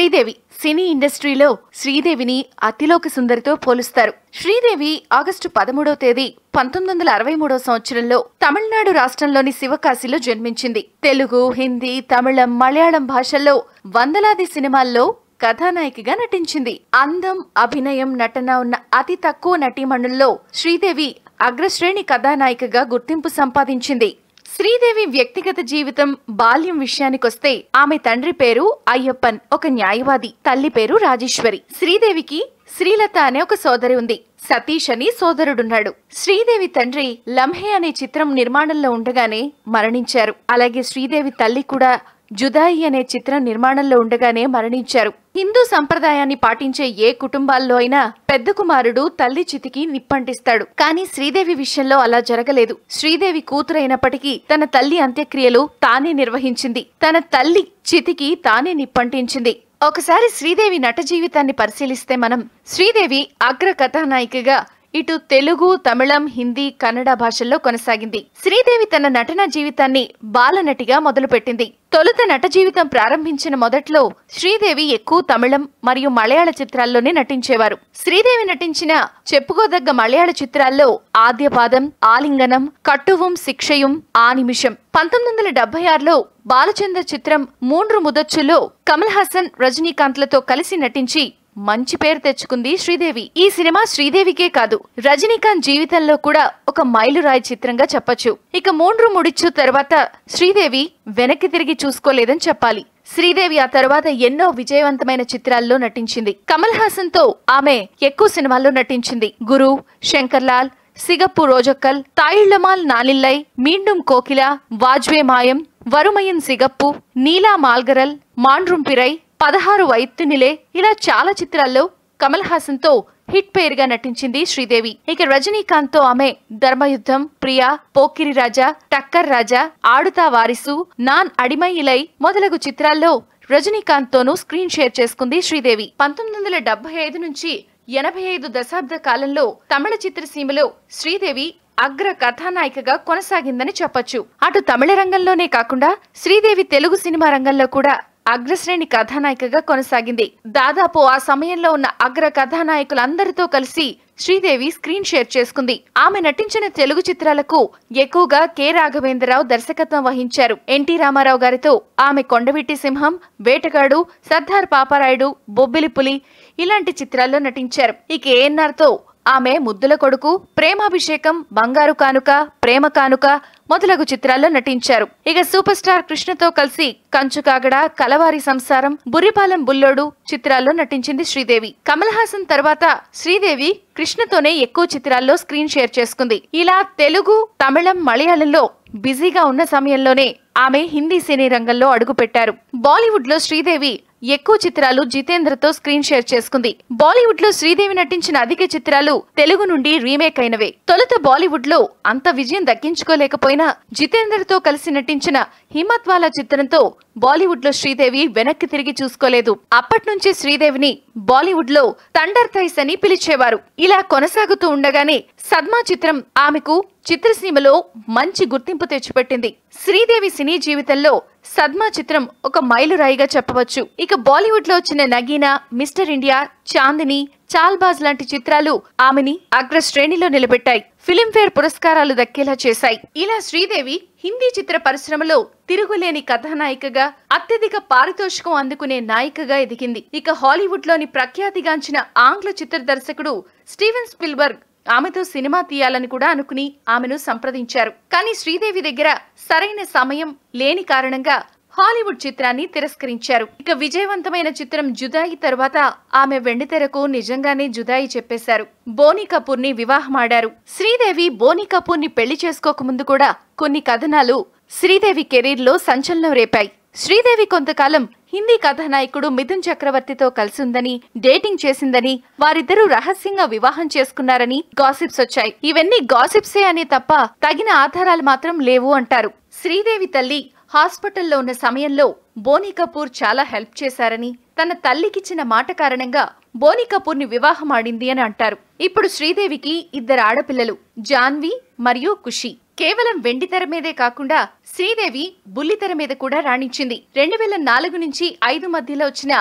శ్రీదేవి సినీ ఇండస్ట్రీలో శ్రీదేవిని అతిలోక సుందరితో పోలుస్తారు. శ్రీదేవి ఆగస్టు 13వ తేదీ 1963వ సంవత్సరంలో తమిళనాడు రాష్ట్రంలోని శివకాశిలో జన్మించింది. తెలుగు, హిందీ, తమిళం, మలయాళం భాషల్లో వందలాది సినిమాల్లో కథానాయికగా నటించింది. అందం, అభినయం, నటన ఉన్న అతి తక్కువ నటీమణుల్లో శ్రీదేవి అగ్రశ్రేణి కథానాయికగా గుర్తింపు సంపాదించింది. శ్రీదేవి వ్యక్తిగత జీవితం, బాల్యం విషయానికొస్తే ఆమె తండ్రి పేరు అయ్యప్పన్, ఒక న్యాయవాది. తల్లి పేరు రాజేశ్వరి. శ్రీదేవికి శ్రీలత అనే ఒక సోదరి ఉంది. సతీష్ అని సోదరుడున్నాడు. శ్రీదేవి తండ్రి లంహే అనే చిత్రం నిర్మాణంలో ఉండగానే మరణించారు. అలాగే శ్రీదేవి తల్లి కూడా జుదాయి అనే చిత్రం నిర్మాణంలో ఉండగానే మరణించారు. హిందూ సంప్రదాయాన్ని పాటించే ఏ కుటుంబాల్లో అయినా పెద్ద కుమారుడు తల్లి చితికి నిప్పంటిస్తాడు. కానీ శ్రీదేవి విషయంలో అలా జరగలేదు. శ్రీదేవి కూతురైనప్పటికీ తన తల్లి అంత్యక్రియలు తానే నిర్వహించింది. తన తల్లి చితికి తానే నిప్పంటించింది. ఒకసారి శ్రీదేవి నట జీవితాన్ని పరిశీలిస్తే మనం శ్రీదేవి అగ్ర కథానాయికగా ఇటు తెలుగు, తమిళం, హిందీ, కన్నడ భాషల్లో కొనసాగింది. శ్రీదేవి తన నటన జీవితాన్ని బాలనటిగా మొదలుపెట్టింది. తొలుత నట జీవితం ప్రారంభించిన మొదట్లో శ్రీదేవి ఎక్కువ తమిళం మరియు మలయాళ చిత్రాల్లోనే నటించేవారు. శ్రీదేవి నటించిన చెప్పుకోదగ్గ మలయాళ చిత్రాల్లో ఆద్యపాదం, ఆలింగనం, కట్టువం శిక్షయం, ఆ నిమిషం. 1976లో బాలచంద్ర చిత్రం మూండ్రు ముదొచ్చులో కమల్ హాసన్, రజనీకాంత్లతో కలిసి నటించి మంచి పేరు తెచ్చుకుంది శ్రీదేవి. ఈ సినిమా శ్రీదేవికే కాదు, రజనీకాంత్ జీవితంలో కూడా ఒక మైలురాయి చిత్రంగా చెప్పొచ్చు. ఇక మూండ్రు ముడిచ్చు తర్వాత శ్రీదేవి వెనక్కి తిరిగి చూసుకోలేదని చెప్పాలి. శ్రీదేవి ఆ తర్వాత ఎన్నో విజయవంతమైన చిత్రాల్లో నటించింది. కమల్ హాసన్ తో ఆమె ఎక్కువ సినిమాల్లో నటించింది. గురు, శంకర్లాల్, సిగప్పు రోజక్కల్, తాయిళ్లమాల్ నానిల్లై, మీండుం కోకిల, వాజ్వే మాయం, వరుమయన్ సిగప్పు, నీలా మాల్గరల్, మాండ్రుం పిరై, 16 వైత్తునిలే, ఇలా చాలా చిత్రాల్లో కమల్ హాసన్ తో హిట్ పేరుగా నటించింది శ్రీదేవి. ఇక రజనీకాంత్ తో ఆమె ధర్మయుద్ధం, ప్రియా, పోకిరి రాజా, టక్కర్ రాజా, ఆడుతా వారిసు, నాన్ అడిమై ఇలై మొదలగు చిత్రాల్లో రజనీకాంత్ తోనూ స్క్రీన్ షేర్ చేసుకుంది శ్రీదేవి. 1975 నుంచి 85 దశాబ్ద కాలంలో తమిళ చిత్రసీమలో శ్రీదేవి అగ్ర కథానాయికగా కొనసాగిందని చెప్పొచ్చు. అటు తమిళ రంగంలోనే కాకుండా శ్రీదేవి తెలుగు సినిమా రంగంలో కూడా అగ్రశ్రేణి కథానాయికగా కొనసాగింది. దాదాపు ఆ సమయంలో ఉన్న అగ్ర కథానాయకులందరితో కలిసి శ్రీదేవి స్క్రీన్ షేర్ చేసుకుంది. ఆమె నటించిన తెలుగు చిత్రాలకు ఎక్కువగా కె రాఘవేంద్రరావు దర్శకత్వం వహించారు. ఎన్టీ రామారావు గారితో ఆమె కొండవీటి సింహం, వేటగాడు, సర్దార్ పాపారాయుడు, బొబ్బిలి పులి ఇలాంటి చిత్రాల్లో నటించారు. ఇక ఏఎన్ఆర్ తో ఆమె ముద్దుల కొడుకు, ప్రేమాభిషేకం, బంగారు కానుక, ప్రేమ కానుక మొదలగు చిత్రాల్లో నటించారు. ఇక సూపర్ స్టార్ కృష్ణతో కలిసి కంచుకాగడ, కలవారి సంసారం, బుర్రిపాలెం బుల్లోడు చిత్రాల్లో నటించింది శ్రీదేవి. కమల్ హాసన్ తర్వాత శ్రీదేవి కృష్ణతోనే ఎక్కువ చిత్రాల్లో స్క్రీన్ షేర్ చేసుకుంది. ఇలా తెలుగు, తమిళం, మలయాళంలో బిజీగా ఉన్న సమయంలోనే ఆమె హిందీ సినీ రంగంలో అడుగుపెట్టారు. బాలీవుడ్ లో శ్రీదేవి ఎక్కువ చిత్రాలు జితేంద్రతో స్క్రీన్ షేర్ చేసుకుంది. బాలీవుడ్ లో శ్రీదేవి నటించిన అధిక చిత్రాలు తెలుగు నుండి రీమేక్ అయినవే. తొలుత బాలీవుడ్ లో అంత విజయం దక్కించుకోలేకపోయినా జితేంద్రతో కలిసి నటించిన హిమ్మత్వాలా చిత్రంతో బాలీవుడ్ లో శ్రీదేవి వెనక్కి తిరిగి చూసుకోలేదు. అప్పటి నుంచి శ్రీదేవిని బాలీవుడ్ లో థండర్ థైస్ అని పిలిచేవారు. ఇలా కొనసాగుతూ ఉండగానే సద్మా చిత్రం ఆమెకు చిత్రసీమలో మంచి గుర్తింపు తెచ్చిపెట్టింది. శ్రీదేవి సినీ జీవితంలో సద్మా చిత్రం ఒక మైలురాయిగా చెప్పవచ్చు. ఇక బాలీవుడ్ లో వచ్చిన నగీనా, మిస్టర్ ఇండియా, చాందిని, చాల్బాజ్ లాంటి చిత్రాలు ఆమెని అగ్రశ్రేణిలో నిలబెట్టాయి. ఫిలింఫేర్ పురస్కారాలు దక్కేలా చేశాయి. ఇలా శ్రీదేవి హిందీ చిత్ర పరిశ్రమలో తిరుగులేని కథానాయికగా, అత్యధిక పారితోషికం అందుకునే నాయికగా ఎదిగింది. ఇక హాలీవుడ్ లోని ప్రఖ్యాతిగాంచిన ఆంగ్ల చిత్ర దర్శకుడు స్టీవెన్ స్పిల్బర్గ్ ఆమెతో సినిమా తీయాలని కూడా అనుకుని ఆమెను సంప్రదించారు. కానీ శ్రీదేవి దగ్గర సరైన సమయం లేని కారణంగా హాలీవుడ్ చిత్రాన్ని తిరస్కరించారు. ఇక విజయవంతమైన చిత్రం జుదాయి తర్వాత ఆమె వెండితెరకు నిజంగానే జుదాయి చెప్పేశారు. బోనీ కపూర్ ని వివాహమాడారు. శ్రీదేవి బోనీ కపూర్ ని పెళ్లి చేసుకోకముందు కూడా కొన్ని కథనాలు శ్రీదేవి కెరీర్ లో సంచలనం రేపాయి. శ్రీదేవి కొంతకాలం హిందీ కథానాయకుడు మిథున్ చక్రవర్తితో కలిసిందని, డేటింగ్ చేసిందని, వారిద్దరూ రహస్యంగా వివాహం చేసుకున్నారని గాసిప్స్ వచ్చాయి. ఇవన్నీ గాసిప్సే అనే తప్ప తగిన ఆధారాలు మాత్రం లేవు అంటారు. శ్రీదేవి తల్లి హాస్పిటల్లో ఉన్న సమయంలో బోనీ కపూర్ చాలా హెల్ప్ చేశారని, తన తల్లికిచ్చిన మాట కారణంగా బోనీ కపూర్ ని వివాహమాడింది అని అంటారు. ఇప్పుడు శ్రీదేవికి 2 ఆడపిల్లలు, జాన్వి మరియు ఖుషి. కేవలం వెండితెర మీదే కాకుండా శ్రీదేవి బుల్లితెర మీద కూడా రాణించింది. 2004 నుంచి 5 మధ్యలో వచ్చిన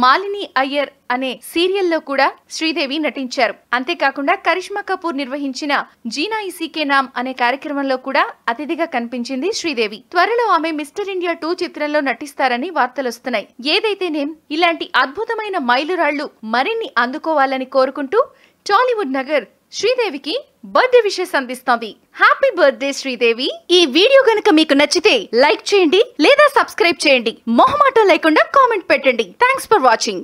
మాలిని అయ్యర్ అనే సీరియల్లో కూడా శ్రీదేవి నటించారు. అంతేకాకుండా కరిష్మా కపూర్ నిర్వహించిన జీనా ఇసీ కే నామ్ అనే కార్యక్రమంలో కూడా అతిథిగా కనిపించింది శ్రీదేవి. త్వరలో ఆమె మిస్టర్ ఇండియా 2 చిత్రంలో నటిస్తారని వార్తలొస్తున్నాయి. ఏదైతేనేం ఇలాంటి అద్భుతమైన మైలురాళ్లు మరిన్ని అందుకోవాలని కోరుకుంటూ టాలీవుడ్ నగర్ శ్రీదేవికి బర్త్డే విషెస్ అందిస్తోంది. Happy birthday Sridevi. ఈ వీడియో గనుక మీకు నచ్చితే లైక్ చేయండి లేదా సబ్స్క్రైబ్ చేయండి. మొహమాటం లేకుండా కామెంట్ పెట్టండి. Thanks for watching.